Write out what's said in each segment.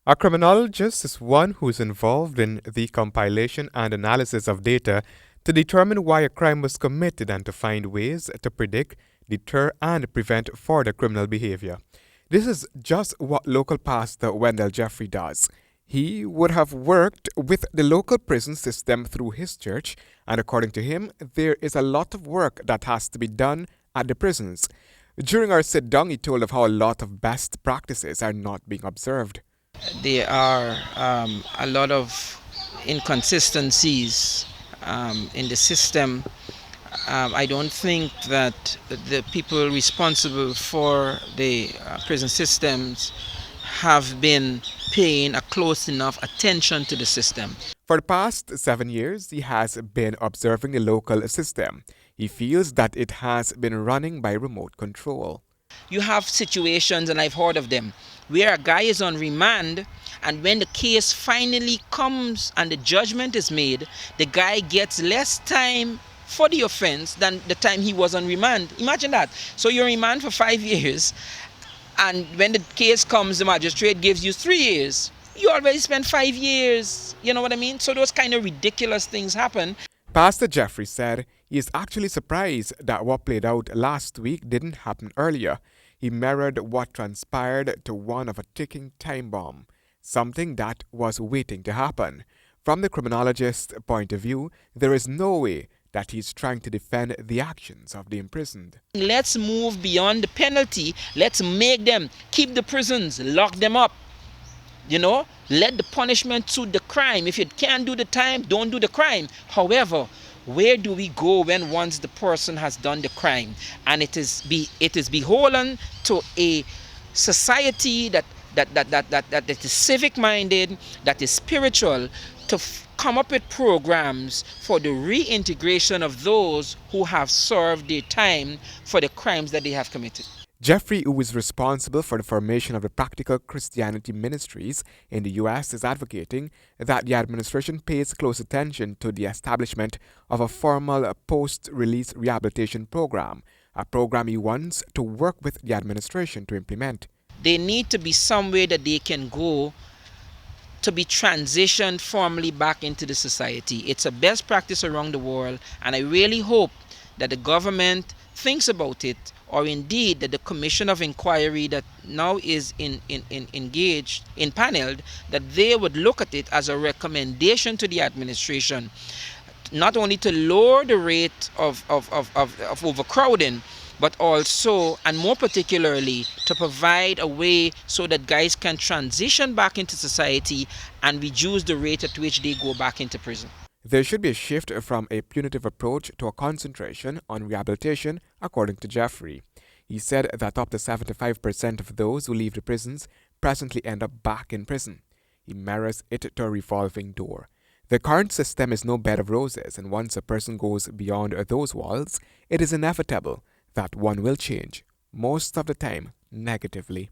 A criminologist is one who is involved in the compilation and analysis of data to determine why a crime was committed and to find ways to predict, deter, and prevent further criminal behavior. This is just what local pastor Wendell Jeffrey does. He would have worked with the local prison system through his church, and according to him, there is a lot of work that has to be done at the prisons. During our sit down, he told of how a lot of best practices are not being observed. There are a lot of inconsistencies in the system. I don't think that the people responsible for the prison systems have been paying a close enough attention to the system. For the past 7 years, he has been observing the local system. He feels that it has been running by remote control. You have situations, and I've heard of them, where a guy is on remand, and when the case finally comes and the judgment is made, the guy gets less time for the offense than the time he was on remand. Imagine that. So you're on remand for 5 years, and when the case comes, the magistrate gives you 3 years. You already spent 5 years. You know what I mean? So those kind of ridiculous things happen. Pastor Jeffrey said he is actually surprised that what played out last week didn't happen earlier. He mirrored what transpired to one of a ticking time bomb, something that was waiting to happen. From the criminologist's point of view, there is no way that he's trying to defend the actions of the imprisoned. Let's move beyond the penalty. Let's make them keep the prisons, lock them up. Let the punishment suit the crime. If you can't do the time, don't do the crime. However, where do we go when once the person has done the crime? And it is beholden to a society that is civic minded, that is spiritual, to come up with programs for the reintegration of those who have served their time for the crimes that they have committed. Jeffrey, who is responsible for the formation of the Practical Christianity Ministries in the U.S., is advocating that the administration pays close attention to the establishment of a formal post-release rehabilitation program, a program he wants to work with the administration to implement. They need to be somewhere that they can go to be transitioned formally back into the society. It's a best practice around the world, and I really hope that the government thinks about it, or indeed that the commission of inquiry that now is engaged, impaneled, that they would look at it as a recommendation to the administration, not only to lower the rate of overcrowding, but also, and more particularly, to provide a way so that guys can transition back into society and reduce the rate at which they go back into prison. There should be a shift from a punitive approach to a concentration on rehabilitation, according to Jeffrey. He said that up to 75% of those who leave the prisons presently end up back in prison. He mirrors it to a revolving door. The current system is no bed of roses, and once a person goes beyond those walls, it is inevitable that one will change, most of the time negatively.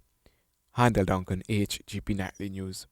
Handel Duncan, HGP Nightly News.